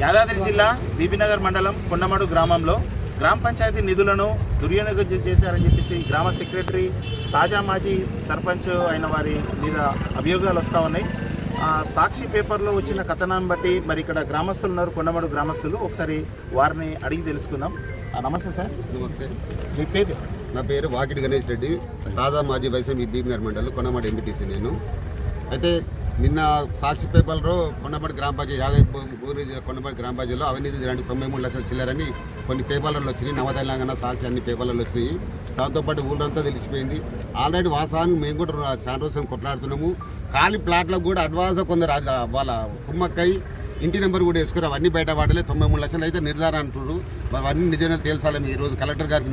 యాదాద్రి జిల్లా బీబీనగర్ మండలం కొండమడు గ్రామంలో గ్రామ పంచాయతీ నిధులను దుర్వినియోగం చేశారని చెప్పేసి గ్రామ సెక్రటరీ తాజా మాజీ సర్పంచ్ అయిన వారి మీద అభియోగాలు వస్తూ ఉన్నాయి. సాక్షి పేపర్లో వచ్చిన కథనాన్ని బట్టి మరి ఇక్కడ గ్రామస్తులు ఉన్నారు, కొండమడు గ్రామస్తులు. ఒకసారి వారిని అడిగి తెలుసుకుందాం. నమస్తే సార్. నమస్తే. మీ పేరు? నా పేరు వాకిటి గణేష్ రెడ్డి, తాజా మాజీ వైసీపీ బీబీనగర్ మండలం కొండమడు ఎంపీటీసీ. నేను అయితే నిన్న సాక్షి పేపర్లో కొండమడు గ్రామ పంచాయతీ యాదాద్రి కొండమడు గ్రామ పంచాయతీలో అవినీతి 93 లక్షలు చిల్లరని కొన్ని పేపర్లలో వచ్చినాయి. నవ తెలంగాణ సాక్షి అన్ని పేపర్లలో వచ్చినాయి. దాంతోపాటు ఊళ్ళంతా తెలిసిపోయింది. ఆల్రెడీ వాస్తవానికి మేము కూడా చాలా రోజులు కొట్లాడుతున్నాము. ఖాళీ ప్లాట్లకు కూడా అడ్వాన్స్ కొందరు వాళ్ళ కుమ్మక్కై ఇంటి నెంబర్ కూడా వేసుకుని అవన్నీ బయట వాడలే. 93 లక్షలు అయితే నిర్ధారణ అంటున్నారు. అవన్నీ నిజంగా తేల్చాలని ఈరోజు కలెక్టర్ గారికి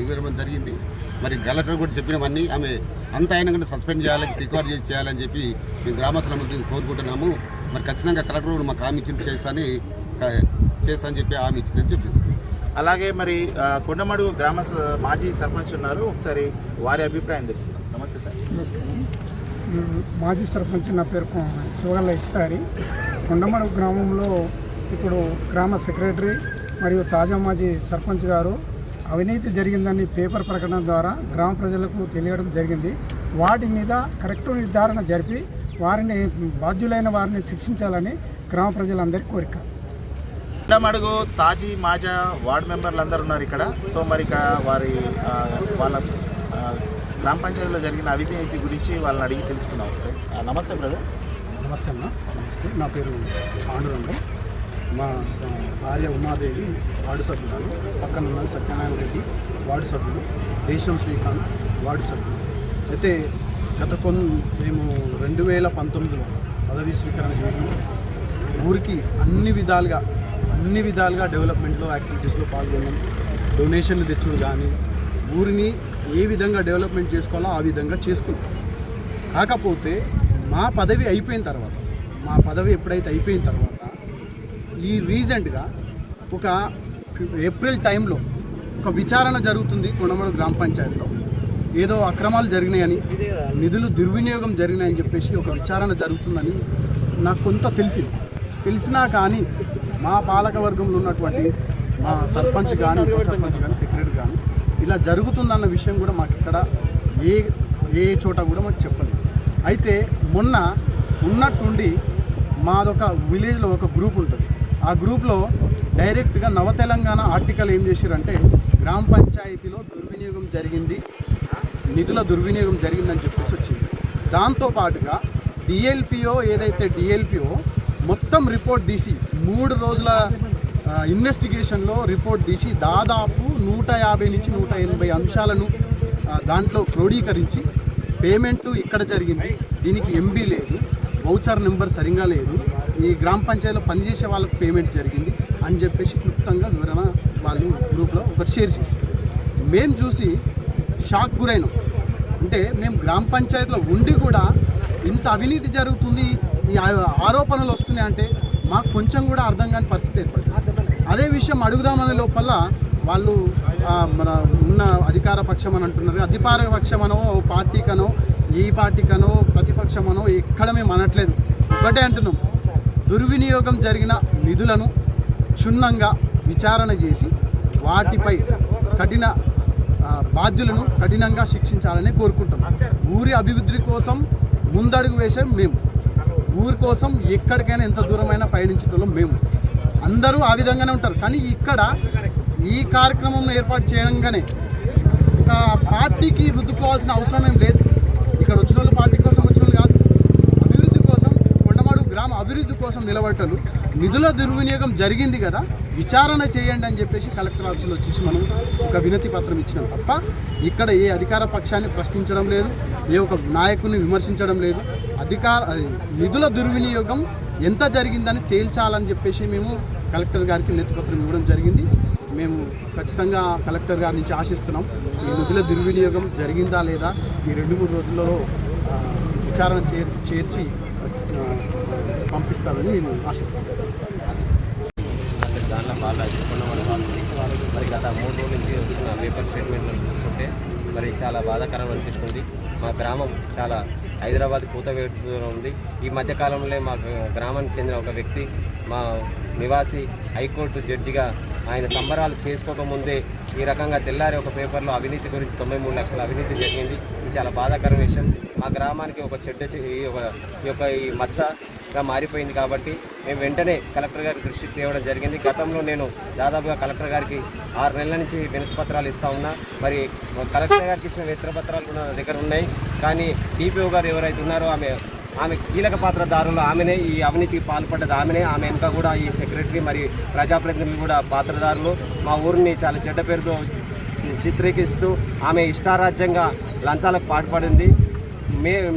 ఇవ్వడం జరిగింది. మరి కలెక్టర్ కూడా చెప్పినవన్నీ ఆమె అంత అయినా కూడా సస్పెండ్ చేయాలని, రికార్డ్ చేయాలని చెప్పి మేము గ్రామస్తులందరూ కోరుకుంటున్నాము. మరి ఖచ్చితంగా కలెక్టర్ కూడా మాకు హామీ ఇచ్చి చేస్తా అని చెప్పి హామీ ఇచ్చిందని చెప్పింది. అలాగే మరి కొండమడు గ్రామ మాజీ సర్పంచ్ ఉన్నారు, ఒకసారి వారి అభిప్రాయం తెలుసుకుందాం. నమస్తే సార్. నమస్కారం. మాజీ సర్పంచ్ నా పేరు శివగల్ల ఇస్తారి. కొండమడు గ్రామంలో ఇప్పుడు గ్రామ సెక్రటరీ మరియు తాజా మాజీ సర్పంచ్ గారు అవినీతి జరిగిందని పేపర్ ప్రకటన ద్వారా గ్రామ ప్రజలకు తెలియడం జరిగింది. వాటి మీద కరెక్ట్ నిర్ధారణ జరిపి వారిని బాధ్యులైన వారిని శిక్షించాలని గ్రామ ప్రజలందరి కోరిక. కొండమడుగు తాజీ మాజా వార్డు మెంబర్లు అందరూ ఉన్నారు ఇక్కడ. సో మరి ఇక్కడ వాళ్ళ గ్రామ పంచాయతీలో జరిగిన అవినీతి గురించి వాళ్ళని అడిగి తెలుసుకుందాం సార్. నమస్తే బ్రదర్. నమస్తే అన్న. నమస్తే. నా పేరు పాండురంగ. మా భార్య ఉమాదేవి వార్డు సభ్యురాలు. పక్కన ఉన్నది సత్యనారాయణ రెడ్డి వార్డు సభ్యులు, దేశం శ్రీకాంత్ వార్డు సభ్యులు. అయితే మేము 2019లో పదవీ స్వీకరణ చేసి ఊరికి అన్ని విధాలుగా డెవలప్మెంట్లో యాక్టివిటీస్లో పాల్గొన్నాం. డొనేషన్లు తెచ్చుడు కానీ ఊరిని ఏ విధంగా డెవలప్మెంట్ చేసుకోవాలో ఆ విధంగా చేసుకున్నాం. కాకపోతే మా పదవి ఎప్పుడైతే అయిపోయిన తర్వాత ఈ రీసెంట్గా ఒక ఏప్రిల్ టైంలో ఒక విచారణ జరుగుతుంది కొండమడు గ్రామ పంచాయతీలో. ఏదో అక్రమాలు జరిగినాయని, నిధులు దుర్వినియోగం జరిగినాయని చెప్పేసి ఒక విచారణ జరుగుతుందని నాకు కొంత తెలిసినా కానీ మా పాలక వర్గంలో ఉన్నటువంటి మా సర్పంచ్ కానీ, ఉప సర్పంచ్ కానీ, సెక్రటరీ కానీ ఇలా జరుగుతుందన్న విషయం కూడా మాకు ఇక్కడ ఏ చోట కూడా మాకు చెప్పలేదు. అయితే మొన్న ఉన్నట్టుండి మాదొక విలేజ్లో ఒక గ్రూప్ ఉంటుంది. ఆ గ్రూప్లో డైరెక్ట్గా నవ తెలంగాణ ఆర్టికల్ ఏం చేశారంటే గ్రామ పంచాయతీలో దుర్వినియోగం జరిగింది, నిధుల దుర్వినియోగం జరిగిందని చెప్పేసి వచ్చింది. దాంతోపాటుగా డిఎల్పిఓ మొత్తం రిపోర్ట్ తీసి 3 రోజుల ఇన్వెస్టిగేషన్లో రిపోర్ట్ తీసి దాదాపు 150 నుంచి 180 అంశాలను దాంట్లో క్రోడీకరించి పేమెంటు ఇక్కడ జరిగింది, దీనికి ఎంబీ లేదు, వౌచర్ నెంబర్ సరిగా లేదు, ఈ గ్రామ పంచాయతీలో పనిచేసే వాళ్ళకు పేమెంట్ జరిగింది అని చెప్పేసి క్లుప్తంగా వివరణ వాళ్ళు గ్రూప్లో ఒకటి షేర్ చేశారు. మేము చూసి షాక్ గురైనాం. అంటే మేము గ్రామ పంచాయతీలో ఉండి కూడా ఇంత అవినీతి జరుగుతుంది, ఈ ఆరోపణలు వస్తున్నాయి అంటే మాకు కొంచెం కూడా అర్థం కాని పరిస్థితి ఏర్పడింది. అదే విషయం అడుగుదామనే లోపల వాళ్ళు మన ఉన్న అధికార పక్షం అని అంటున్నారు. అధికార పక్షమనో పార్టీకనో, ఈ పార్టీకనో, ప్రతిపక్షమనో ఎక్కడ మేము అనట్లేదు, ఒకటే అంటున్నాం. దుర్వినియోగం జరిగిన నిధులను క్షుణ్ణంగా విచారణ చేసి వాటిపై బాధ్యులను కఠినంగా శిక్షించాలని కోరుకుంటాం. ఊరి అభివృద్ధి కోసం ముందడుగు వేసాం మేము. ఊరి కోసం ఎక్కడికైనా ఎంత దూరమైనా పయనించటంలో మేము అందరూ ఆ విధంగానే ఉంటారు. కానీ ఇక్కడ ఈ కార్యక్రమం ఏర్పాటు చేయడంగానే ఒక పార్టీకి రుద్దుకోవాల్సిన అవసరం ఏం లేదు. ఇక్కడ వచ్చిన వాళ్ళు పార్టీ కోసం వచ్చిన వాళ్ళు కాదు, అభివృద్ధి కోసం, కొండమడు గ్రామ అభివృద్ధి కోసం నిలబడటలు. నిధుల దుర్వినియోగం జరిగింది కదా, విచారణ చేయండి అని చెప్పేసి కలెక్టర్ ఆఫీసులో వచ్చేసి మనం ఒక వినతి పత్రం ఇచ్చినాం తప్ప ఇక్కడ ఏ అధికార పక్షాన్ని ప్రశ్నించడం లేదు, ఏ ఒక నాయకుడిని విమర్శించడం లేదు. నిధుల దుర్వినియోగం ఎంత జరిగిందని తేల్చాలని చెప్పేసి మేము కలెక్టర్ గారికి వినతి పత్రం ఇవ్వడం జరిగింది. మేము ఖచ్చితంగా కలెక్టర్ గారి నుంచి ఆశిస్తున్నాం ఈ నిధుల దుర్వినియోగం జరిగిందా లేదా ఈ 2-3 రోజుల్లో విచారణ చేర్చి పంపిస్తారని మేము ఆశిస్తాం. దానిలో బాలాజీ కొండమడు మరి గత 3 రోజుల నుంచి వస్తున్న పేపర్ స్టేట్మెంట్లు చూస్తుంటే మరి చాలా బాధాకరం అనిపిస్తుంది. మా గ్రామం చాలా హైదరాబాద్ కూతవేటులో ఉంది. ఈ మధ్యకాలంలో మా గ్రామానికి చెందిన ఒక వ్యక్తి, మా నివాసి, హైకోర్టు జడ్జిగా ఆయన సంబరాలు చేసుకోకముందే ఈ రకంగా తెల్లారి ఒక పేపర్లో అవినీతి గురించి 93 లక్షల అవినీతి జరిగింది. ఇది చాలా బాధాకరమైన విషయం. మా గ్రామానికి ఒక ఈ మచ్చగా మారిపోయింది. కాబట్టి మేము వెంటనే కలెక్టర్ గారి దృష్టికి తేవడం జరిగింది. గతంలో నేను దాదాపుగా కలెక్టర్ గారికి 6 నెలల నుంచి వినతి పత్రాలు ఇస్తూ ఉన్నా. మరి కలెక్టర్ గారికి ఇచ్చిన వినతి పత్రాలు కూడా నా దగ్గర ఉన్నాయి. కానీ డిపిఓ గారు ఎవరైతే ఉన్నారో ఆమె కీలక పాత్రదారులు, ఆమెనే ఈ అవినీతికి పాల్పడ్డది ఆమెనే. ఆమె వెనుక కూడా ఈ సెక్రటరీ మరి ప్రజాప్రతినిధులు కూడా పాత్రదారులు. మా ఊరిని చాలా చెడ్డ పేరుతో చిత్రీకరిస్తూ ఆమె ఇష్టారాజ్యంగా లంచాలకు పాటుపడింది.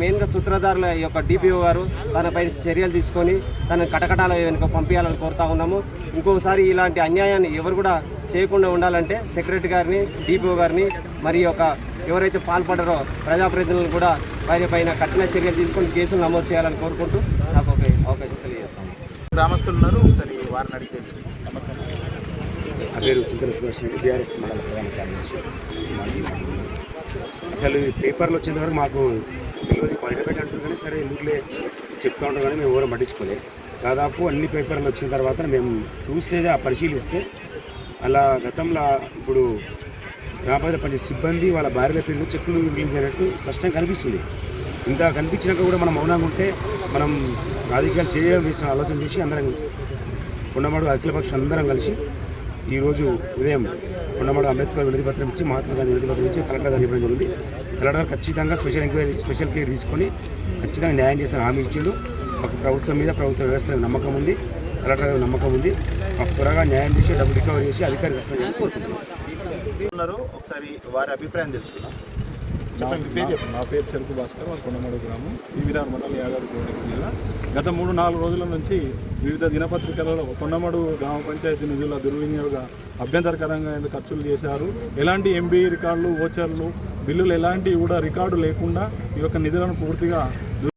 మెయిన్గా సూత్రధారుల యొక్క డిపిఓ గారు తనపై చర్యలు తీసుకొని తన కటకటాల వెనుక పంపించాలని కోరుతా ఉన్నాము. ఇంకోసారి ఇలాంటి అన్యాయాన్ని ఎవరు కూడా చేయకుండా ఉండాలంటే సెక్రటరీ గారిని, డిపిఓ గారిని, మరి ఎవరైతే పాల్పడ్డారో ప్రజాప్రతినిధులు కూడా వారి పైన కఠిన చర్యలు తీసుకొని కేసులు నమోదు చేయాలని కోరుకుంటూ నాకు ఒక అవకాశం తెలియజేస్తాను. గ్రామస్తులు ఉన్నారు, ఒకసారి వారిని అడిగి తెలుసుకుందాం. నమస్తే. నా పేరు చింతల సుదర్శన్ రెడ్డి, బీఆర్ఎస్ మండల ప్రధాన కార్యదర్శి. అసలు ఈ పేపర్లు వచ్చేంతవరకు మాకు తెలియదు, బయటపెట్టి అంటారు కానీ సరే ఎందుకులే చెప్తూ ఉంటాం కానీ మేము ఎవరు పట్టించుకోలేదు. దాదాపు అన్ని పేపర్లు వచ్చిన తర్వాత మేము చూసేది పరిశీలిస్తే అలా గతంలో ఇప్పుడు గ్రామ పంచాయతీ పనిచేసే సిబ్బంది వాళ్ళ భార్యల పేర్లు చెక్కులు రిలీజ్ అయినట్టు స్పష్టంగా కనిపిస్తుంది. ఇంత కనిపించినాక కూడా మనం మౌనంగా ఉంటే మనం రాజకీయాలు చేయడం వేసిన ఆలోచన చేసి అందరం కొండమాడు అఖిలపక్షం అందరం కలిసి ఈరోజు ఉదయం కొండమాడు అంబేద్కర్ వినతిపత్రం ఇచ్చి, మహాత్మా గాంధీ వినతిపత్రం ఇచ్చి కలెక్టర్ గారు ఇవ్వడం జరిగింది. కలెక్టర్ ఖచ్చితంగా స్పెషల్ కేర్ తీసుకొని ఖచ్చితంగా న్యాయం చేసిన హామీ ఇచ్చిండు. మాకు ప్రభుత్వం మీద, ప్రభుత్వ వ్యవస్థ మీద నమ్మకం ఉంది, కలెక్టర్ గారి నమ్మకం ఉంది. మాకు త్వరగా న్యాయం చేసి డబ్బు రికవరీ చేసి అధికారి సస్పెండ్ చేయాలని కోరుకుంటున్నాం. ఉన్నారు, ఒకసారి వారి అభిప్రాయం తెలుసుకుందాం. నా పేరు చెరుకు భాస్కర్, వారి కొండమడు గ్రామం, బీబీనగర్ మండలం, యాదాద్రి జిల్లా. గత 3-4 రోజుల నుంచి వివిధ దినపత్రికలలో కొండమడు గ్రామ పంచాయతీ నిధుల దుర్వినియోగ అభ్యంతరకరంగా ఖర్చులు చేశారు, ఎలాంటి ఎంబీ రికార్డులు, ఓచర్లు, బిల్లులు ఎలాంటివి కూడా రికార్డు లేకుండా ఈ యొక్క నిధులను పూర్తిగా